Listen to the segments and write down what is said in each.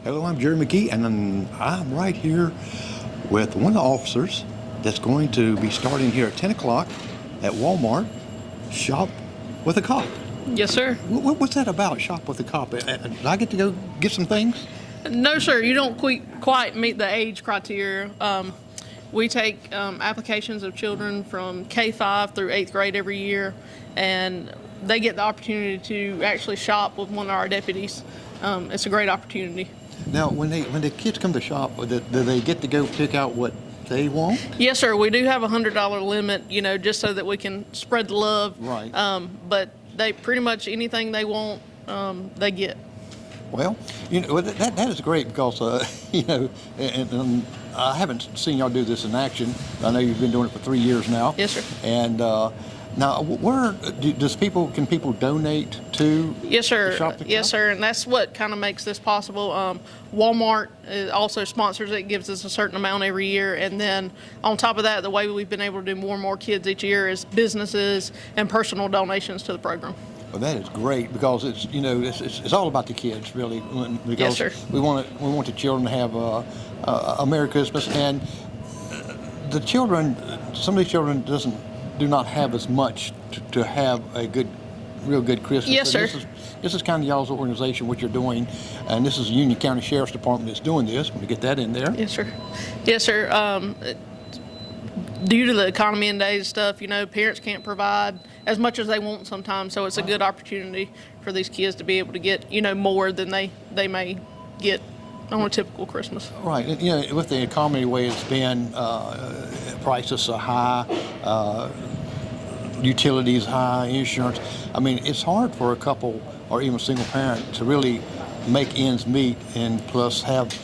Hello, I'm Jerry McGee, and I'm right here with one of the officers that's going to be starting here at 10 o'clock at Walmart, Shop with a Cop. Yes, sir. What's that about, Shop with a Cop? Did I get to go get some things? No, sir. You don't quite meet the age criteria. We take applications of children from K-5 through 8th grade every year, and they get the opportunity to actually shop with one of our deputies. It's a great opportunity. Now, when the kids come to shop, do they get to go pick out what they want? Yes, sir. We do have a $100 limit, just so that we can spread the love. Right. But they pretty much anything they want, they get. Well, that is great because, and I haven't seen y'all do this in action. I know you've been doing it for 3 years now. Yes, sir. And now, can people donate to? Yes, sir. Shop the Yes, Cop? sir. And that's what kind of makes this possible. Walmart also sponsors it, gives us a certain amount every year. And then on top of that, the way we've been able to do more and more kids each year is businesses and personal donations to the program. Well, that is great because it's all about the kids really. Because Yes, sir. we want the children to have a Merry Christmas, and the children, some of these children do not have as much to have a real good Christmas. Yes, So sir. This is kind of y'all's organization, what you're doing, and this is the Union County Sheriff's Department that's doing this. I'm going to get that in there. Yes, sir. Yes, sir. Due to the economy and days stuff, parents can't provide as much as they want sometimes, so it's a good opportunity for these kids to be able to get, more than they may get on a typical Christmas. Right, and, with the economy the way it's been, prices are high, utilities high, insurance. I mean, it's hard for a couple or even a single parent to really make ends meet, and plus have.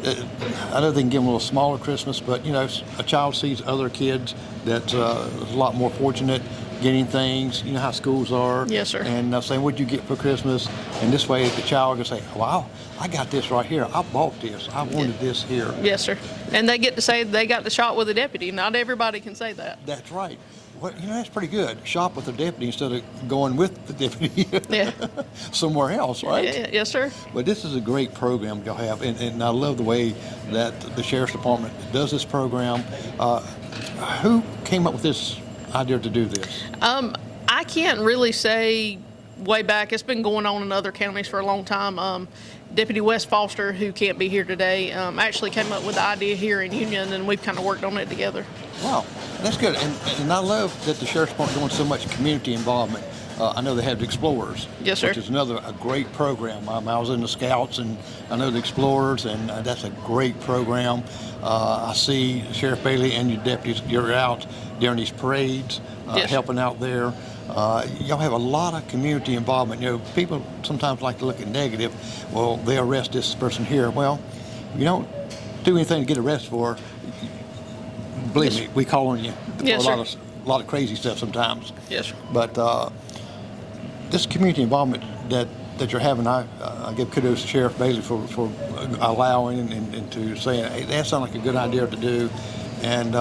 I know they can give them a little smaller Christmas, but a child sees other kids that's a lot more fortunate getting things. You know how schools are. Yes, sir. And saying, "What'd you get for Christmas?" And this way, the child can say, "Wow, I got this right here. I bought this. I wanted this here." Yes, sir. And they get to say they got the shot with a deputy. Not everybody can say that. That's right. Well, that's pretty good. Shop with the deputy instead of going with the deputy Yeah. somewhere else, right? Yes, sir. But this is a great program y'all have, and I love the way that the Sheriff's Department does this program. Who came up with this idea to do this? I can't really say way back. It's been going on in other counties for a long time. Deputy Wes Foster, who can't be here today, actually came up with the idea here in Union, and we've kind of worked on it together. Wow, that's good. And I love that the Sheriff's Department doing so much community involvement. I know they have the Explorers, Yes, sir. which is a great program. I was in the Scouts, and I know the Explorers, and that's a great program. I see Sheriff Bailey and your deputies, you're out during these parades, Yes. helping out there. Y'all have a lot of community involvement. People sometimes like to look at negative. Well, they arrest this person here. Well, you don't do anything to get arrested for. Believe me, we call on you for Yes, a lot of crazy stuff sometimes. Yes, sir. But this community involvement that you're having, I give kudos to Sheriff Bailey for allowing and to saying, hey, that sounds like a good idea to do, and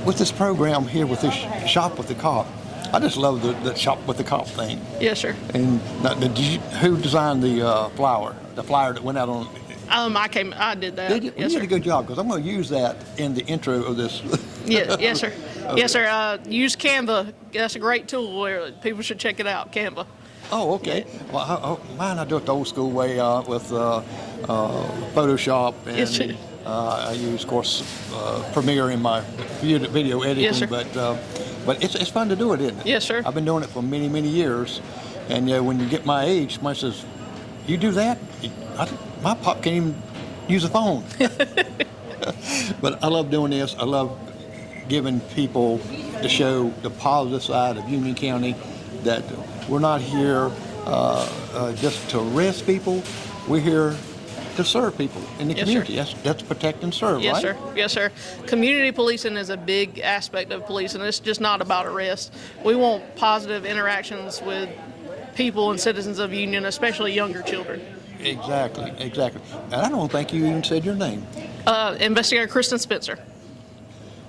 with this program here with this Shop with the Cop, I just love the Shop with the Cop thing. Yes, sir. And now, who designed the flyer that went out on? I did that. Did you? Yes, You sir. did a good job because I'm going to use that in the intro of this. Yeah, yes, sir. Yes, sir. Use Canva. That's a great tool. Where people should check it out. Canva. Oh, okay. Well, mine I do it the old school way with Photoshop, and Yes, sir. I use, of course, Premiere in my video editing. Yes, sir. But it's fun to do it, isn't it? Yes, sir. I've been doing it for many, many years, and when you get my age, somebody says, "You do that?" My pop can't even use a phone. But I love doing this. I love giving people to show the positive side of Union County, that we're not here just to arrest people. We're here to serve people in the Yes, sir. community. That's protect and serve, Yes, right? sir. Yes, sir. Community policing is a big aspect of policing. It's just not about arrest. We want positive interactions with people and citizens of Union, especially younger children. Exactly. And I don't think you even said your name. Investigator Kristen Spencer.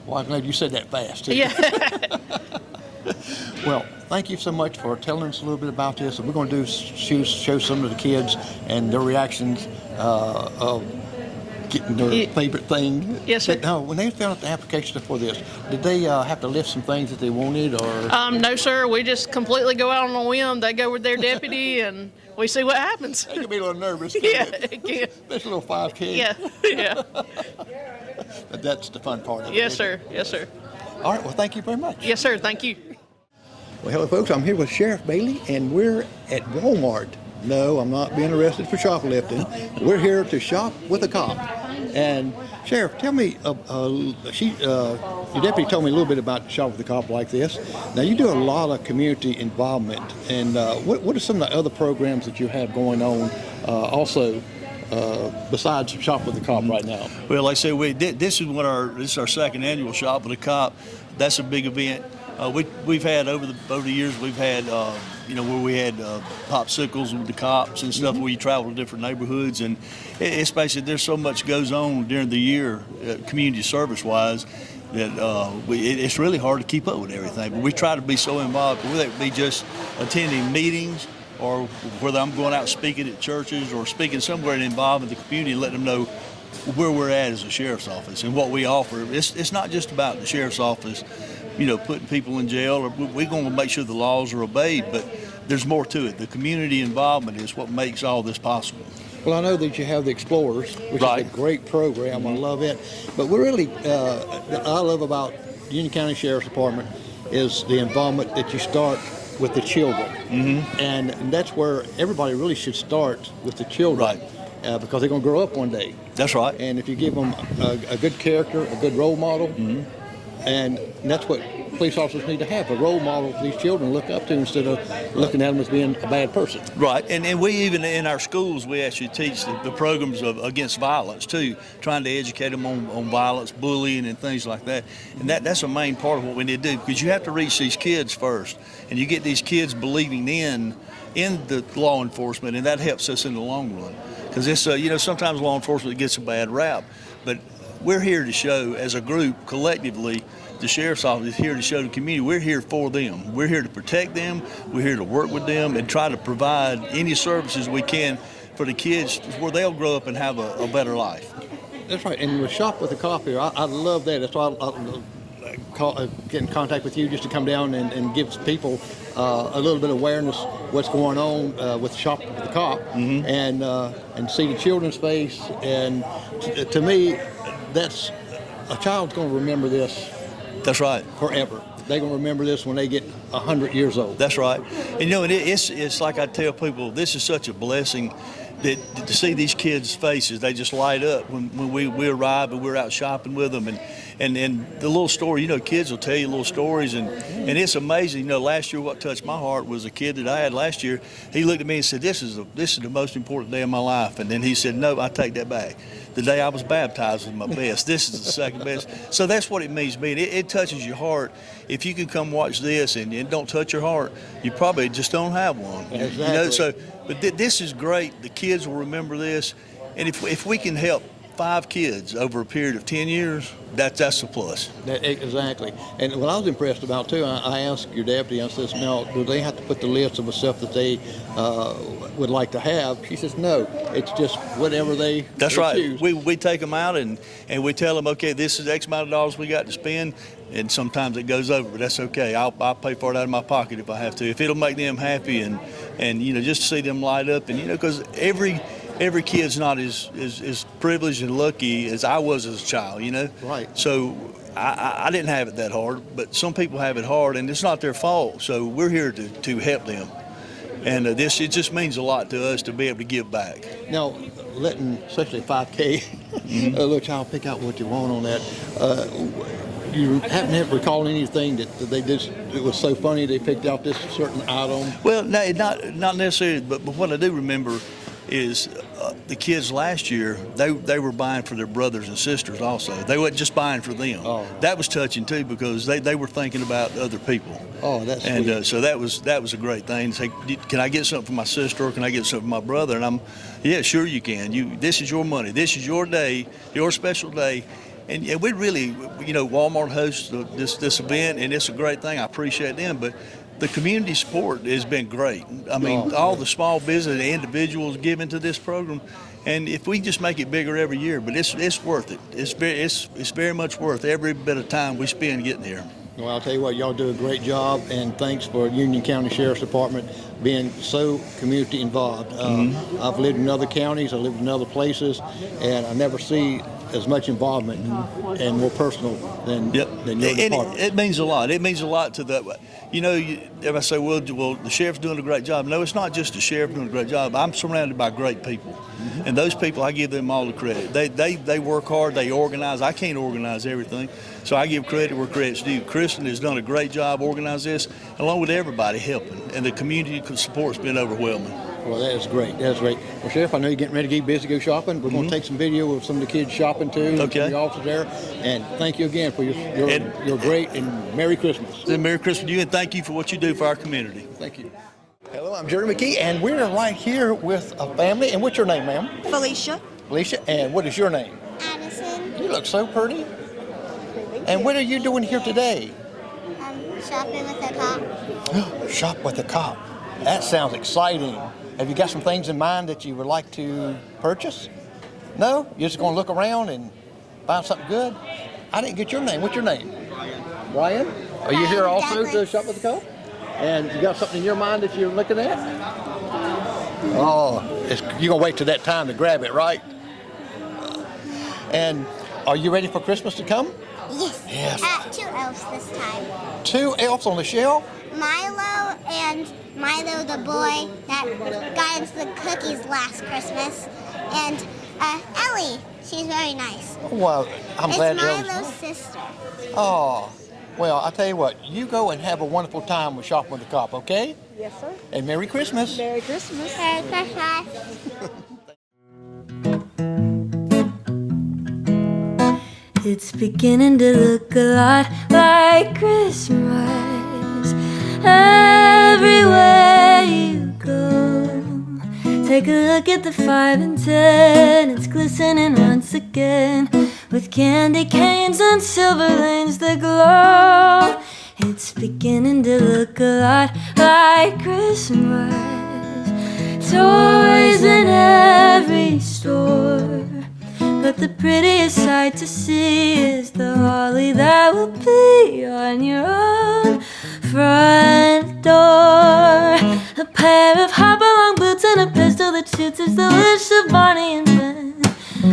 Well, I'm glad you said that fast, too. Yeah. Well, thank you so much for telling us a little bit about this. And we're going to show some of the kids and their reactions of getting their favorite thing. Yes, sir. Now, when they filled out the application for this, did they have to lift some things that they wanted, or? No, sir. We just completely go out on a whim. They go with their deputy, and we see what happens. They can be a little nervous. Yeah, It? it can. Especially a little 5K. Yeah, yeah. But that's the fun part of it. Yes, sir. Yes, sir. All right. Well, thank you very much. Yes, sir. Thank you. Well, hello, folks. I'm here with Sheriff Bailey, and we're at Walmart. No, I'm not being arrested for shoplifting. We're here to shop with a cop. And Sheriff, tell me, your deputy told me a little bit about shop with a cop like this. Now, you do a lot of community involvement, and what are some of the other programs that you have going on also besides shop with a cop right now? Well, like I said, this is our second annual shop with a cop. That's a big event. We've had over the years, we've had where we had popsicles with the cops and stuff, where you travel to different neighborhoods, and it's basically, there's so much goes on during the year, community service wise, that it's really hard to keep up with everything. But we try to be so involved, whether it be just attending meetings, or whether I'm going out speaking at churches or speaking somewhere and involving the community and letting them know where we're at as a sheriff's office and what we offer. It's not just about the sheriff's office, putting people in jail, or we're going to make sure the laws are obeyed, but there's more to it. The community involvement is what makes all this possible. Well, I know that you have the Explorers, which is a great program. I love it. But what really I love about Union County Sheriff's Department is the involvement that you start with the children. And that's where everybody really should start, with the children. Right. Because they're going to grow up one day. That's right. And if you give them a good character, a good role model, and that's what police officers need to have, a role model for these children to look up to, instead of looking at them as being a bad person. Right, and we even in our schools, we actually teach the programs against violence too, trying to educate them on violence, bullying, and things like that. And that's a main part of what we need to do, because you have to reach these kids first, and you get these kids believing in the law enforcement, and that helps us in the long run. Because it's sometimes law enforcement gets a bad rap, but we're here to show, as a group, collectively, the sheriff's office is here to show the community we're here for them. We're here to protect them. We're here to work with them and try to provide any services we can for the kids, where they'll grow up and have a better life. That's right. And with Shop with a Cop here, I love that. That's why I get in contact with you, just to come down and give people a little bit of awareness what's going on with Shop with the Cop, and see the children's face. And to me, that's a child's going to remember this. That's right. Forever. They're going to remember this when they get 100 years old. That's right. And it's like I tell people, this is such a blessing that to see these kids' faces, they just light up when we arrive and we're out shopping with them. And the little story, kids will tell you little stories, and it's amazing. Last year what touched my heart was a kid that I had last year. He looked at me and said, this is the most important day of my life. And then he said, no, I take that back. The day I was baptized was my best. This is the second best. So that's what it means to me. It touches your heart. If you can come watch this and it don't touch your heart, you probably just don't have one. Exactly. But this is great. The kids will remember this. And if we can help 5 kids over a period of 10 years, that's a plus. Exactly. And what I was impressed about too, I asked your deputy, I says, now, do they have to put the list of the stuff that they would like to have? She says, no, it's just whatever they That's they right. choose. We take them out and we tell them, okay, this is X amount of dollars we got to spend, and sometimes it goes over, but that's okay. I'll pay for it out of my pocket if I have to, if it'll make them happy, and just to see them light up, and because every kid's not as privileged and lucky as I was as a child, Right. So I didn't have it that hard, but some people have it hard, and it's not their fault. So we're here to help them. And it just means a lot to us to be able to give back. Now, letting, especially 5K, a little child pick out what you want on that, you happen to recall anything that they just, it was so funny they picked out this certain item? Well, no, not necessarily, but what I do remember is the kids last year, they were buying for their brothers and sisters also. They wasn't just buying for them. Oh. That was touching too, because they were thinking about other people. Oh, that's sweet. And so that was a great thing. Say, can I get something for my sister, or can I get something for my brother? And yeah, sure you can. This is your money. This is your day, your special day. And we really, Walmart hosts this event, and it's a great thing. I appreciate them, but The community support has been great. I mean, all the small business individuals giving to this program, and if we just make it bigger every year, but it's worth it. It's very much worth every bit of time we spend getting here. Well, I'll tell you what, y'all do a great job, and thanks for Union County Sheriff's Department being so community involved. I've lived in other counties, I lived in other places, and I never see as much involvement and more personal than your department. It means a lot. It means a lot to the, everybody say, well, the sheriff's doing a great job. No, it's not just the sheriff doing a great job. I'm surrounded by great people. And those people, I give them all the credit. They work hard, they organize. I can't organize everything, so I give credit where credit's due. Kristen has done a great job organizing this, along with everybody helping, and the community support's been overwhelming. Well, that is great. That's great. Well, Sheriff, I know you're getting ready to get busy, go shopping. We're going to take some video of some of the kids shopping too. Okay. And the officers there. And thank you again for your great and Merry Christmas. Merry Christmas to you, and thank you for what you do for our community. Thank you. Hello, I'm Jerry McKee, and we're right here with a family. And what's your name, ma'am? Felicia. Felicia. And what is your name? Addison. You look so pretty. And what are you doing here today? Shopping with a cop. Shop with a cop. That sounds exciting. Have you got some things in mind that you would like to purchase? No? You're just going to look around and find something good? I didn't get your name. What's your name? Brian? Are you here also to shop with the cop? And you got something in your mind that you're looking at? Oh, you're going to wait till that time to grab it, right? And are you ready for Christmas to come? Yes. Yes. 2 elves this time. 2 elves on the shelf? Milo and Milo the boy that got into the cookies last Christmas. And Ellie, she's very nice. Well, I'm glad it's Elle's Milo's sister. Oh, well, I'll tell you what. You go and have a wonderful time with Shopping with the Cop, okay? Yes, sir. And Merry Christmas. Merry Christmas. Merry Christmas. It's beginning to look a lot like Christmas everywhere you go. Take a look at the 5 and 10, it's glistening once again with candy canes and silver lanes that glow. It's beginning to look a lot like Christmas. Toys in every store, but the prettiest sight to see is the holly that will be on your own front door. A pair of hop-along boots and a pistol that shoots is the wish of Barney and Ben.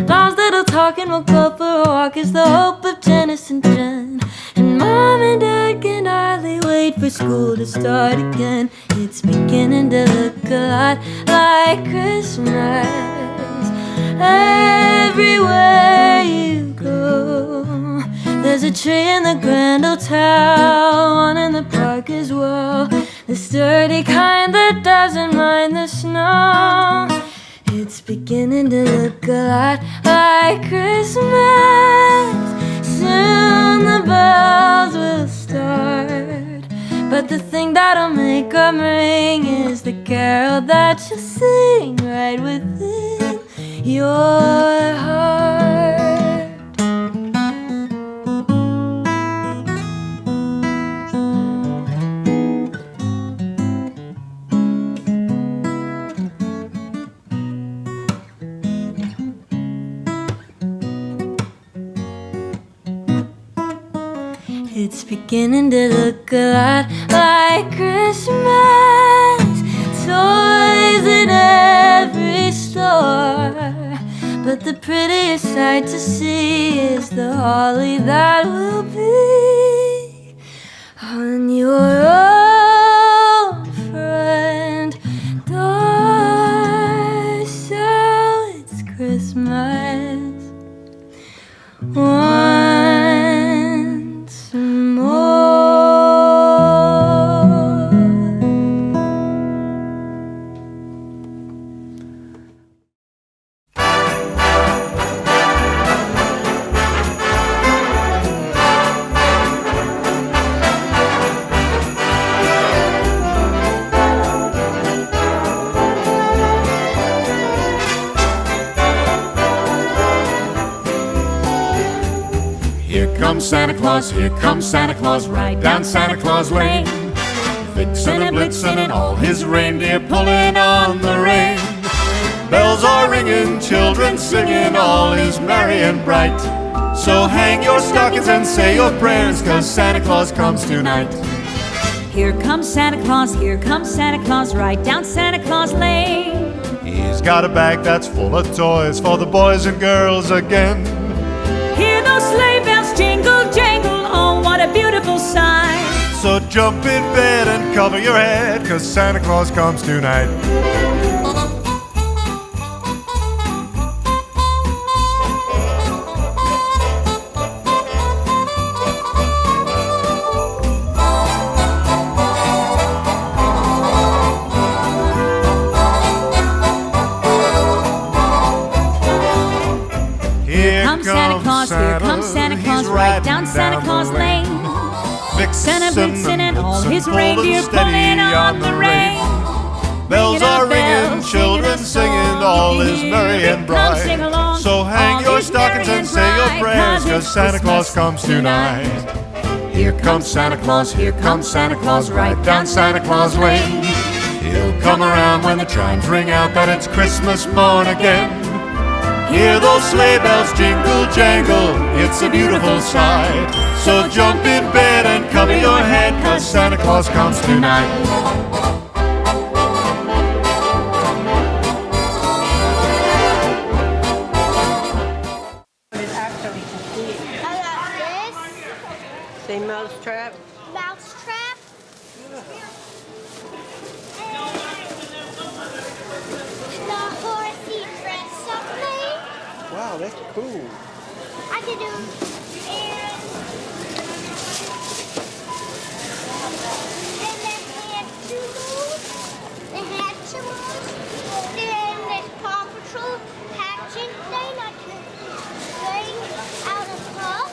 Mom's little talking will go for a walk is the hope of Janice and Jen. And Mom and Dad can hardly wait for school to start again. It's beginning to look a lot like Christmas everywhere you go. There's a tree in the Grand Hotel, one in the park as well, the sturdy kind that doesn't mind the snow. It's beginning to look a lot like Christmas. Soon the bells will start, but the thing that'll make them ring is the carol that you'll sing right within your heart. It's beginning to look a lot like Christmas. Toys in every store, but the prettiest sight to see is the holly that will be on your own front door. So it's Christmas once more. Here comes Santa Claus, right down Santa Claus Lane. Vixen and Blitzen and all his reindeer pulling on the rein. Bells are ringing, children singing, all is merry and bright. So hang your stockings and say your prayers, 'cause Santa Claus comes tonight. Here comes Santa Claus, right down Santa Claus Lane. He's got a bag that's full of toys for the boys and girls again. Hear those sleigh bells jingle, jangle, oh what a beautiful sight. So jump in bed and cover your head, 'cause Santa Claus comes tonight. Here comes Santa Claus, right down Santa Claus Lane. Vixen and Blitzen and all his pulled reindeer steady pulling on the rein. Bells are ringing, children singing, all is merry and bright. Come sing along, So hang all your is stockings merry and say your bright, prayers, 'cause 'cause it's Santa Claus Christmas comes tonight. Here comes Santa Claus, here comes Santa Claus, right down Santa Claus Lane. He'll come around when the chimes ring out that it's Christmas morn again. Hear those sleigh bells jingle, jangle, it's a beautiful sight. So jump in bed and cover your head, 'cause Santa Claus comes tonight. I got this Say mousetrap. mousetrap. The horsey dress up thing. Wow, that's cool. I can do and then we have two moves. The Hatchimals. Then this Paw Patrol hatching thing I can bring out of puff.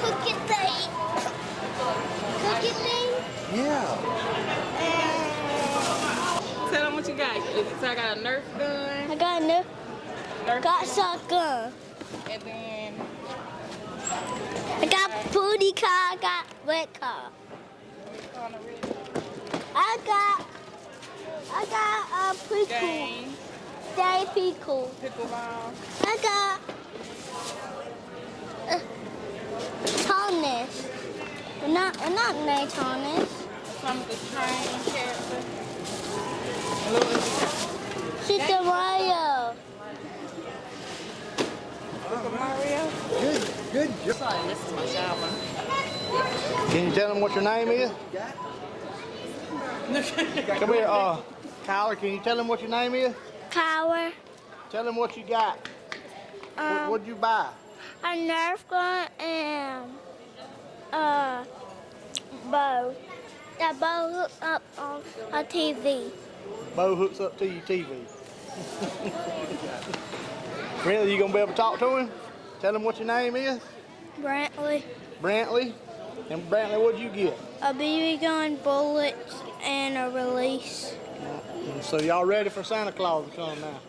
Cookie thing. Cookie thing. Yeah. Tell them what you got. So I got a Nerf gun, I got no. Got shotgun. and then I got booty car. I got red car. I got pretty cool. game, Very pretty cool. pickleball. I got Thomas. Not nice Thomas. Some of the train character. Super Mario. Good job. Can you tell them what your name is? Come here, Kyler, can you tell them what your name is? Power. Tell them what you got. What'd you buy? A Nerf gun and a bow. That bow hooks up on a TV. Bo hooks up to your TV. Really, you gonna be able to talk to him? Tell him what your name is? Brantley. Brantley. And Brantley, what'd you get? A BB gun, bullets, and a release. So y'all ready for Santa Claus to come now?